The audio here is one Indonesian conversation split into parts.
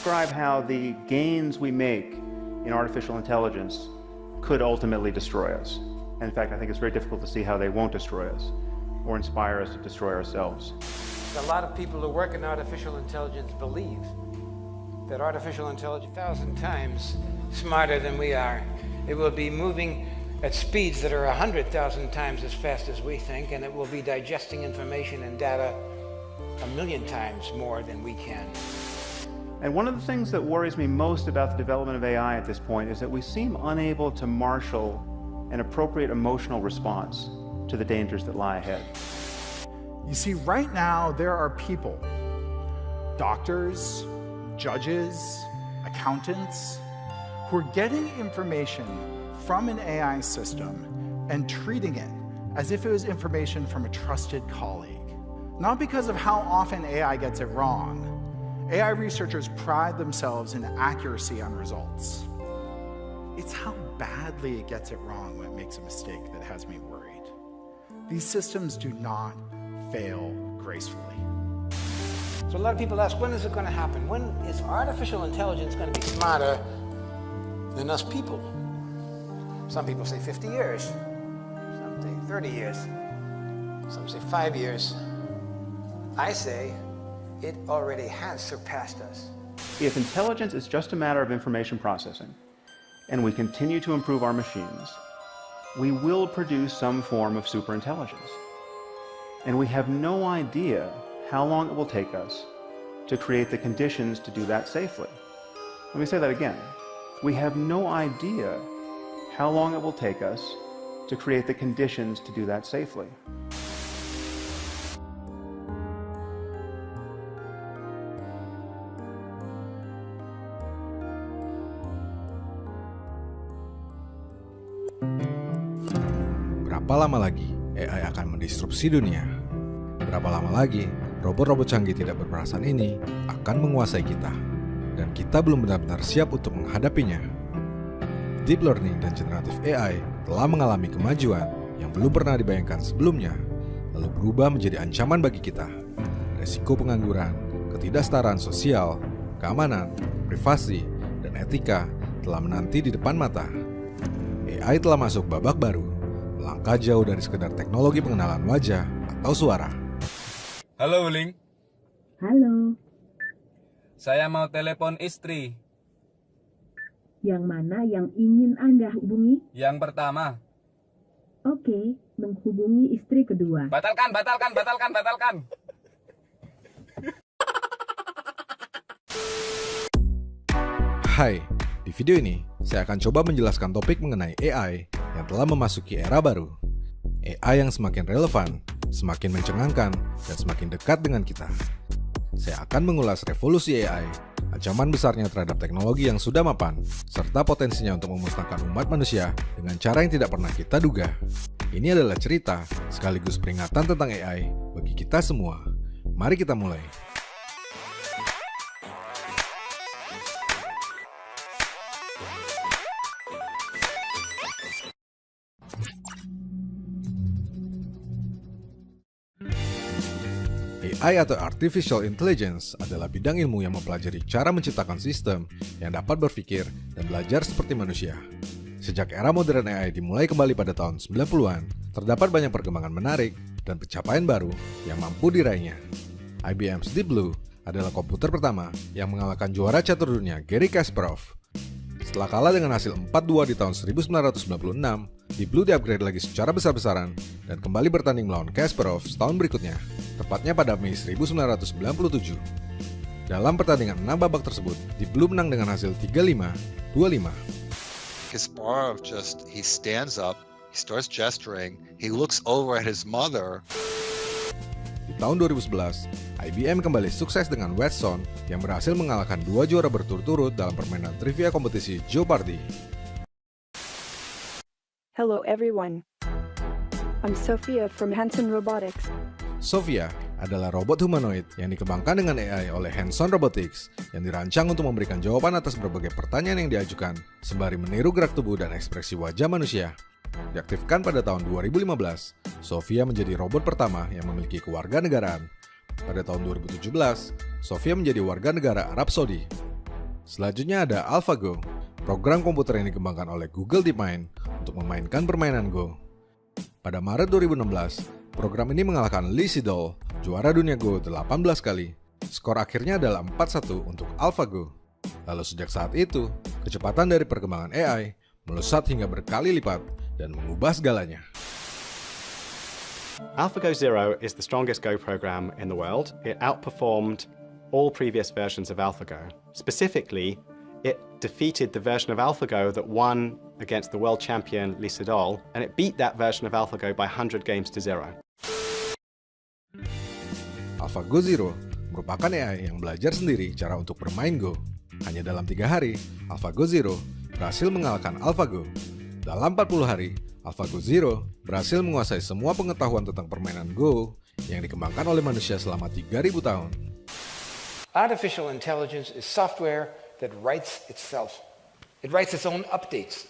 describe how the gains we make in artificial intelligence could ultimately destroy us. And in fact, I think it's very difficult to see how they won't destroy us or inspire us to destroy ourselves. A lot of people who work in artificial intelligence believe that artificial intelligence is 1,000 times smarter than we are. It will be moving at speeds that are 100,000 times as fast as we think, and it will be digesting information and data 1,000,000 times more than we can. And one of the things that worries me most about the development of AI at this point is that we seem unable to marshal an appropriate emotional response to the dangers that lie ahead. You see, right now there are people, doctors, judges, accountants, who are getting information from an AI system and treating it as if it was information from a trusted colleague. Not because of how often AI gets it wrong. AI researchers pride themselves in accuracy on results. It's how badly it gets it wrong when it makes a mistake that has me worried. These systems do not fail gracefully. So a lot of people ask, when is it going to happen? When is artificial intelligence going to be smarter than us people? Some people say 50 years, some say 30 years, some say 5 years. I say it already has surpassed us. If intelligence is just a matter of information processing, and we continue to improve our machines, we will produce some form of superintelligence. And we have no idea how long it will take us to create the conditions to do that safely. Let me say that again. We have no idea how long it will take us to create the conditions to do that safely. Berapa lama lagi AI akan mendisrupsi dunia? Berapa lama lagi robot-robot canggih tidak berperasaan ini akan menguasai kita? Dan kita belum benar-benar siap untuk menghadapinya. Deep Learning dan Generative AI telah mengalami kemajuan yang belum pernah dibayangkan sebelumnya, lalu berubah menjadi ancaman bagi kita. Resiko pengangguran, ketidaksetaraan sosial, keamanan, privasi, dan etika telah menanti di depan mata. AI telah masuk babak baru, melangkah jauh dari sekedar teknologi pengenalan wajah atau suara. Halo, Wuling. Halo, Saya mau telepon istri. yang mana yang ingin Anda hubungi? Yang pertama. Oke, menghubungi istri kedua. Batalkan. Hai, di video ini saya akan coba menjelaskan topik mengenai AI yang telah memasuki era baru. AI yang semakin relevan, semakin mencengangkan, dan semakin dekat dengan kita. Saya akan mengulas revolusi AI, ancaman besarnya terhadap teknologi yang sudah mapan, serta potensinya untuk memusnahkan umat manusia dengan cara yang tidak pernah kita duga. Ini adalah cerita sekaligus peringatan tentang AI bagi kita semua. Mari kita mulai. AI atau Artificial Intelligence adalah bidang ilmu yang mempelajari cara menciptakan sistem yang dapat berpikir dan belajar seperti manusia. Sejak era modern AI dimulai kembali pada tahun 90-an, terdapat banyak perkembangan menarik dan pencapaian baru yang mampu diraihnya. IBM's Deep Blue adalah komputer pertama yang mengalahkan juara catur dunia Garry Kasparov. Setelah kalah dengan hasil 4-2 di tahun 1996, Deep Blue di-upgrade lagi secara besar-besaran dan kembali bertanding melawan Kasparov setahun berikutnya, tepatnya pada Mei 1997. Dalam pertandingan 6 babak tersebut, Deep Blue menang dengan hasil 3-5, 2-5. Kasparov he stands up, he starts gesturing, he looks over at his mother. Di tahun 2011, IBM kembali sukses dengan Watson yang berhasil mengalahkan 2 juara berturut-turut dalam permainan trivia kompetisi Jeopardy. Hello everyone. I'm Sophia from Hanson Robotics. Sophia adalah robot humanoid yang dikembangkan dengan AI oleh Hanson Robotics yang dirancang untuk memberikan jawaban atas berbagai pertanyaan yang diajukan sembari meniru gerak tubuh dan ekspresi wajah manusia. Diaktifkan pada tahun 2015, Sophia menjadi robot pertama yang memiliki kewarganegaraan. Pada tahun 2017, Sophia menjadi warga negara Arab Saudi. Selanjutnya ada AlphaGo, program komputer yang dikembangkan oleh Google DeepMind untuk memainkan permainan Go. Pada Maret 2016, program ini mengalahkan Lee Sedol, juara dunia Go 18 kali. Skor akhirnya adalah 4-1 untuk AlphaGo. Lalu sejak saat itu, kecepatan dari perkembangan AI melesat hingga berkali lipat dan mengubah segalanya. AlphaGo Zero is the strongest Go program in the world. It outperformed all previous versions of AlphaGo. Specifically, it defeated the version of AlphaGo that won against the world champion Lee Sedol, and it beat that version of AlphaGo by 100 games to 0. AlphaGo Zero merupakan AI yang belajar sendiri cara untuk bermain Go. Hanya dalam 3 hari, AlphaGo Zero berhasil mengalahkan AlphaGo. Dalam 40 hari, AlphaGo Zero berhasil menguasai semua pengetahuan tentang permainan Go yang dikembangkan oleh manusia selama 3.000 tahun. Artificial intelligence is software that writes itself. It writes its own updates.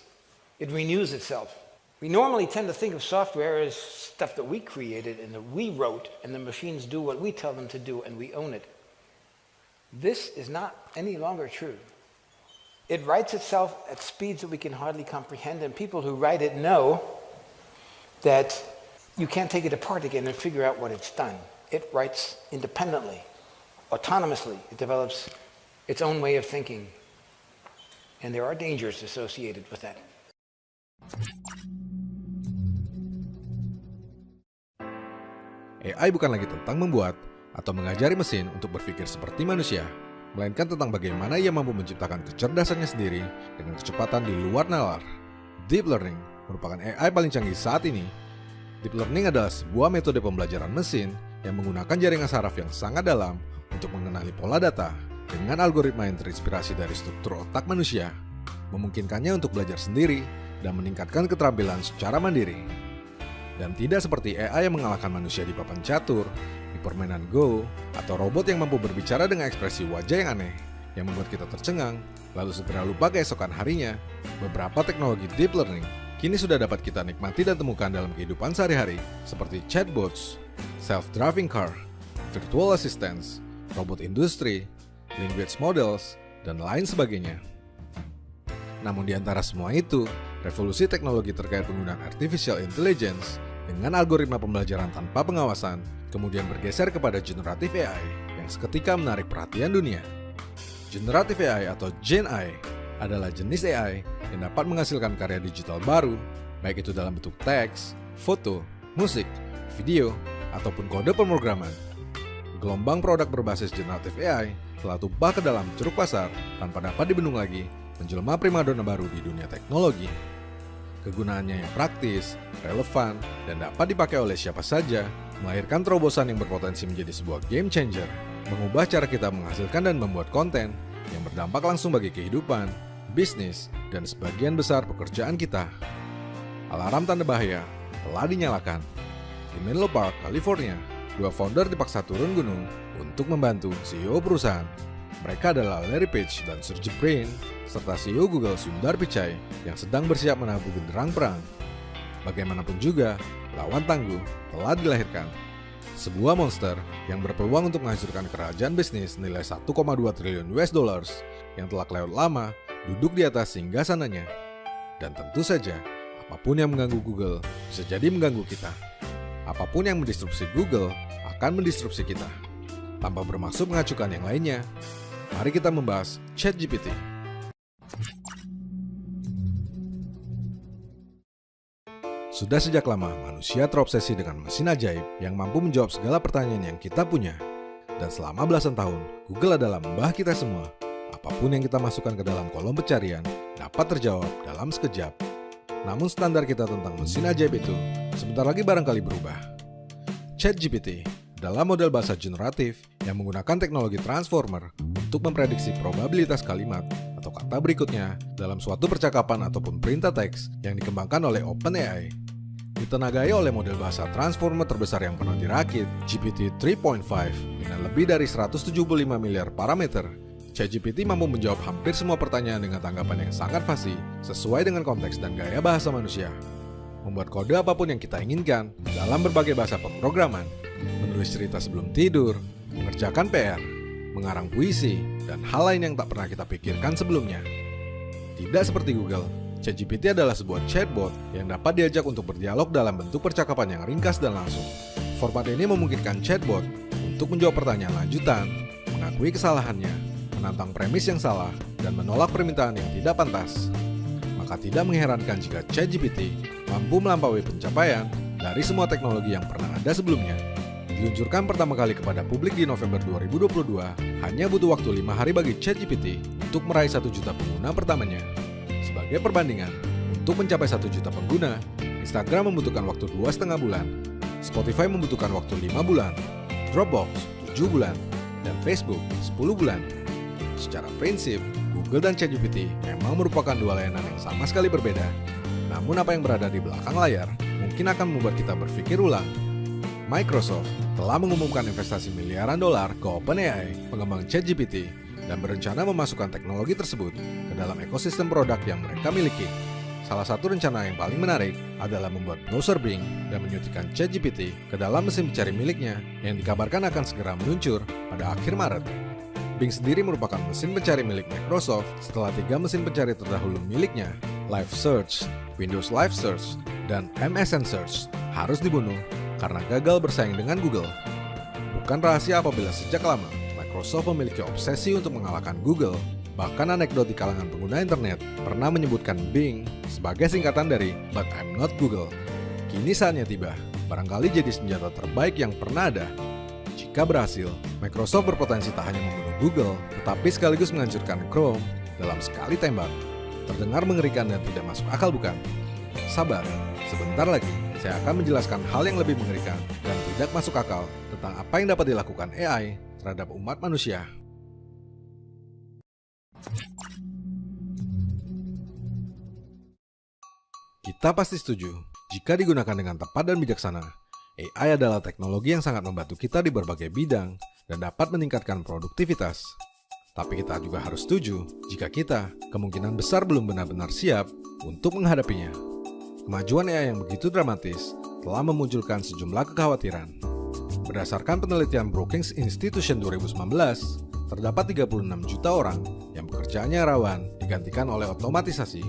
It renews itself. We normally tend to think of software as stuff that we created and that we wrote, and the machines do what we tell them to do and we own it. This is not any longer true. It writes itself at speeds that we can hardly comprehend, and people who write it know that you can't take it apart again and figure out what it's done. It writes independently, autonomously. It develops its own way of thinking, and there are dangers associated with that. AI bukan lagi tentang membuat atau mengajari mesin untuk berpikir seperti manusia, melainkan tentang bagaimana ia mampu menciptakan kecerdasannya sendiri dengan kecepatan di luar nalar. Deep Learning merupakan AI paling canggih saat ini. Deep Learning adalah sebuah metode pembelajaran mesin yang menggunakan jaringan saraf yang sangat dalam untuk mengenali pola data dengan algoritma yang terinspirasi dari struktur otak manusia, memungkinkannya untuk belajar sendiri dan meningkatkan keterampilan secara mandiri. Dan tidak seperti AI yang mengalahkan manusia di papan catur, di permainan Go, atau robot yang mampu berbicara dengan ekspresi wajah yang aneh, yang membuat kita tercengang, lalu segera lupa keesokan harinya. Beberapa teknologi Deep Learning kini sudah dapat kita nikmati dan temukan dalam kehidupan sehari-hari, seperti chatbots, self-driving car, virtual assistants, robot industri, language models, dan lain sebagainya. Namun di antara semua itu, revolusi teknologi terkait penggunaan artificial intelligence dengan algoritma pembelajaran tanpa pengawasan kemudian bergeser kepada generative AI yang seketika menarik perhatian dunia. Generative AI atau Gen AI adalah jenis AI yang dapat menghasilkan karya digital baru, baik itu dalam bentuk teks, foto, musik, video, ataupun kode pemrograman. Gelombang produk berbasis generative AI telah tumpah ke dalam ceruk pasar tanpa dapat dibendung lagi, menjelma primadona baru di dunia teknologi. Kegunaannya yang praktis, relevan, dan dapat dipakai oleh siapa saja, melahirkan terobosan yang berpotensi menjadi sebuah game changer, mengubah cara kita menghasilkan dan membuat konten yang berdampak langsung bagi kehidupan, bisnis, dan sebagian besar pekerjaan kita. Alarm tanda bahaya telah dinyalakan. Di Menlo Park, California, 2 founder dipaksa turun gunung untuk membantu CEO perusahaan. Mereka adalah Larry Page dan Sergey Brin, serta CEO Google Sundar Pichai yang sedang bersiap menabuh genderang perang. Bagaimanapun juga, lawan tangguh telah dilahirkan. Sebuah monster yang berpeluang untuk menghancurkan kerajaan bisnis nilai 1,2 triliun US dollars yang telah kelewat lama duduk di atas singgasananya. Dan tentu saja, apapun yang mengganggu Google bisa jadi mengganggu kita. Apapun yang mendisrupsi Google akan mendisrupsi kita. Tanpa bermaksud mengacukan yang lainnya, mari kita membahas ChatGPT. Sudah sejak lama manusia terobsesi dengan mesin ajaib yang mampu menjawab segala pertanyaan yang kita punya. Dan selama belasan tahun, Google adalah mbah kita semua. Apapun yang kita masukkan ke dalam kolom pencarian dapat terjawab dalam sekejap. Namun standar kita tentang mesin ajaib itu sebentar lagi barangkali berubah. ChatGPT adalah model bahasa generatif yang menggunakan teknologi transformer untuk memprediksi probabilitas kalimat atau kata berikutnya dalam suatu percakapan ataupun perintah teks yang dikembangkan oleh OpenAI. Ditenagai oleh model bahasa transformer terbesar yang pernah dirakit, GPT 3.5, dengan lebih dari 175 miliar parameter, ChatGPT mampu menjawab hampir semua pertanyaan dengan tanggapan yang sangat fasih sesuai dengan konteks dan gaya bahasa manusia. Membuat kode apapun yang kita inginkan dalam berbagai bahasa pemrograman, menulis cerita sebelum tidur, mengerjakan PR, mengarang puisi, dan hal lain yang tak pernah kita pikirkan sebelumnya. Tidak seperti Google, ChatGPT adalah sebuah chatbot yang dapat diajak untuk berdialog dalam bentuk percakapan yang ringkas dan langsung. Format ini memungkinkan chatbot untuk menjawab pertanyaan lanjutan, mengakui kesalahannya, menantang premis yang salah, dan menolak permintaan yang tidak pantas. Maka tidak mengherankan jika ChatGPT mampu melampaui pencapaian dari semua teknologi yang pernah ada sebelumnya. Diluncurkan pertama kali kepada publik di November 2022, hanya butuh waktu 5 hari bagi ChatGPT untuk meraih 1 juta pengguna pertamanya. Sebagai perbandingan, untuk mencapai 1 juta pengguna, Instagram membutuhkan waktu 2,5 bulan, Spotify membutuhkan waktu 5 bulan, Dropbox 7 bulan, dan Facebook 10 bulan. Secara prinsip, Google dan ChatGPT memang merupakan dua layanan yang sama sekali berbeda. Namun apa yang berada di belakang layar mungkin akan membuat kita berpikir ulang. Microsoft telah mengumumkan investasi miliaran dolar ke OpenAI, pengembang ChatGPT, dan berencana memasukkan teknologi tersebut ke dalam ekosistem produk yang mereka miliki. Salah satu rencana yang paling menarik adalah membuat browser Bing dan menyuntikkan ChatGPT ke dalam mesin pencari miliknya yang dikabarkan akan segera meluncur pada akhir Maret. Bing sendiri merupakan mesin pencari milik Microsoft setelah 3 mesin pencari terdahulu miliknya, Live Search, Windows Live Search, dan MSN Search, harus dibunuh karena gagal bersaing dengan Google. Bukan rahasia apabila sejak lama Microsoft memiliki obsesi untuk mengalahkan Google. Bahkan anekdot di kalangan pengguna internet pernah menyebutkan Bing sebagai singkatan dari But I'm Not Google. Kini saatnya tiba, barangkali jadi senjata terbaik yang pernah ada. Jika berhasil, Microsoft berpotensi tak hanya membunuh Google, tetapi sekaligus menghancurkan Chrome dalam sekali tembak. Terdengar mengerikan dan tidak masuk akal bukan? Sabar, sebentar lagi saya akan menjelaskan hal yang lebih mengerikan dan tidak masuk akal tentang apa yang dapat dilakukan AI terhadap umat manusia. Kita pasti setuju, jika digunakan dengan tepat dan bijaksana, AI adalah teknologi yang sangat membantu kita di berbagai bidang dan dapat meningkatkan produktivitas. Tapi kita juga harus setuju jika kita kemungkinan besar belum benar-benar siap untuk menghadapinya. Kemajuan AI yang begitu dramatis telah memunculkan sejumlah kekhawatiran. Berdasarkan penelitian Brookings Institution 2019, terdapat 36 juta orang yang pekerjaannya rawan digantikan oleh otomatisasi.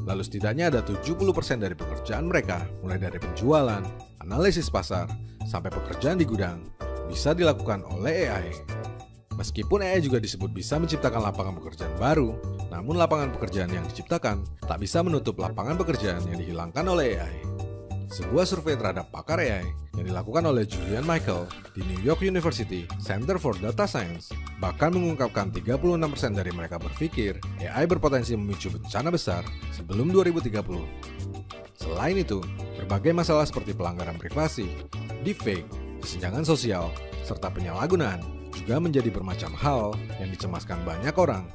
Lalu setidaknya ada 70% dari pekerjaan mereka, mulai dari penjualan, analisis pasar, sampai pekerjaan di gudang, bisa dilakukan oleh AI. Meskipun AI juga disebut bisa menciptakan lapangan pekerjaan baru, namun lapangan pekerjaan yang diciptakan tak bisa menutup lapangan pekerjaan yang dihilangkan oleh AI. Sebuah survei terhadap pakar AI yang dilakukan oleh Julian Michael di New York University Center for Data Science bahkan mengungkapkan 36% dari mereka berpikir AI berpotensi memicu bencana besar sebelum 2030. Selain itu, berbagai masalah seperti pelanggaran privasi, deepfake, kesenjangan sosial, serta penyalahgunaan juga menjadi bermacam hal yang dicemaskan banyak orang.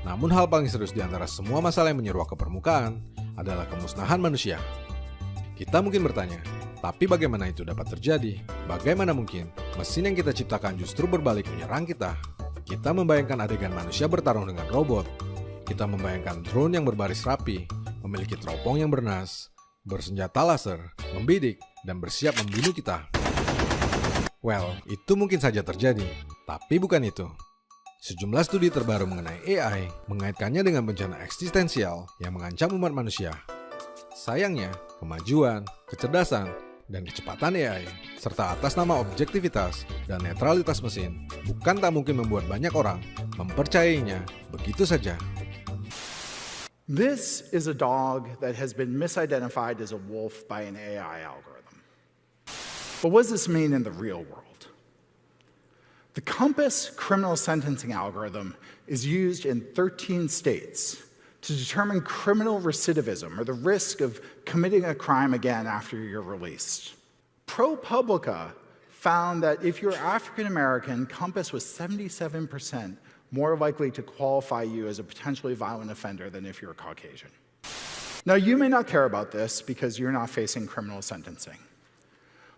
Namun hal paling serius di antara semua masalah yang menyeruak ke permukaan adalah kemusnahan manusia. Kita mungkin bertanya, tapi bagaimana itu dapat terjadi? Bagaimana mungkin mesin yang kita ciptakan justru berbalik menyerang kita? Kita membayangkan adegan manusia bertarung dengan robot. Kita membayangkan drone yang berbaris rapi, memiliki teropong yang bernas, bersenjata laser, membidik, dan bersiap membunuh kita. Well, itu mungkin saja terjadi, tapi bukan itu. Sejumlah studi terbaru mengenai AI mengaitkannya dengan bencana eksistensial yang mengancam umat manusia. Sayangnya, kemajuan, kecerdasan, dan kecepatan AI, serta atas nama objektivitas dan netralitas mesin, bukan tak mungkin membuat banyak orang mempercayainya begitu saja. This is a dog that has been misidentified as a wolf by an AI algorithm. But what does this mean in the real world? The COMPAS criminal sentencing algorithm is used in 13 states to determine criminal recidivism, or the risk of committing a crime again after you're released. ProPublica found that if you're African American, COMPAS was 77% more likely to qualify you as a potentially violent offender than if you're Caucasian. Now, you may not care about this because you're not facing criminal sentencing.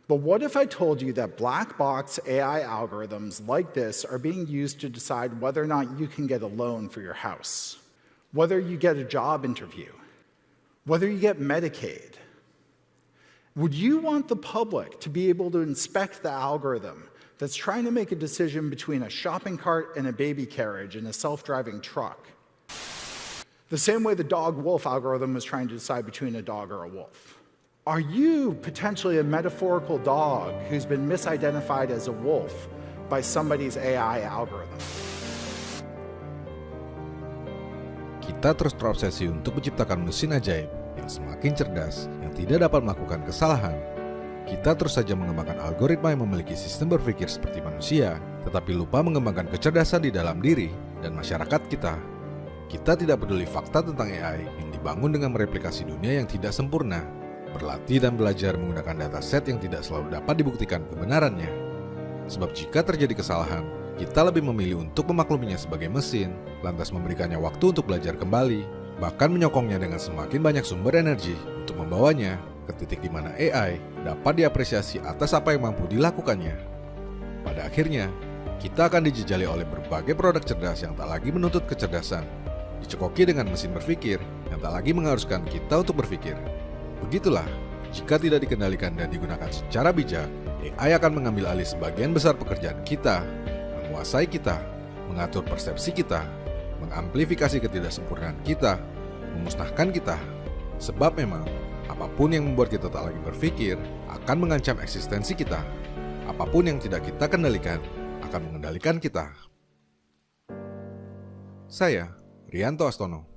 But what if I told you that black box AI algorithms like this are being used to decide whether or not you can get a loan for your house, whether you get a job interview, whether you get Medicaid? Would you want the public to be able to inspect the algorithm that's trying to make a decision between a shopping cart and a baby carriage in a self-driving truck. The same way the dog-wolf algorithm was trying to decide between a dog or a wolf. Are you potentially a metaphorical dog who's been misidentified as a wolf by somebody's AI algorithm? Kita terus terobsesi untuk menciptakan mesin ajaib yang semakin cerdas, yang tidak dapat melakukan kesalahan. Kita terus saja mengembangkan algoritma yang memiliki sistem berpikir seperti manusia, tetapi lupa mengembangkan kecerdasan di dalam diri dan masyarakat kita. Kita tidak peduli fakta tentang AI yang dibangun dengan mereplikasi dunia yang tidak sempurna, berlatih dan belajar menggunakan dataset yang tidak selalu dapat dibuktikan kebenarannya. Sebab jika terjadi kesalahan, kita lebih memilih untuk memakluminya sebagai mesin, lantas memberikannya waktu untuk belajar kembali, bahkan menyokongnya dengan semakin banyak sumber energi untuk membawanya ke titik di mana AI dapat diapresiasi atas apa yang mampu dilakukannya. Pada akhirnya, kita akan dijejali oleh berbagai produk cerdas yang tak lagi menuntut kecerdasan, dicekoki dengan mesin berpikir yang tak lagi mengharuskan kita untuk berpikir. Begitulah, jika tidak dikendalikan dan digunakan secara bijak, AI akan mengambil alih sebagian besar pekerjaan kita, menguasai kita, mengatur persepsi kita, mengamplifikasi ketidaksempurnaan kita, memusnahkan kita. Sebab memang, apapun yang membuat kita tak lagi berpikir akan mengancam eksistensi kita. Apapun yang tidak kita kendalikan akan mengendalikan kita. Saya, Rianto Astono.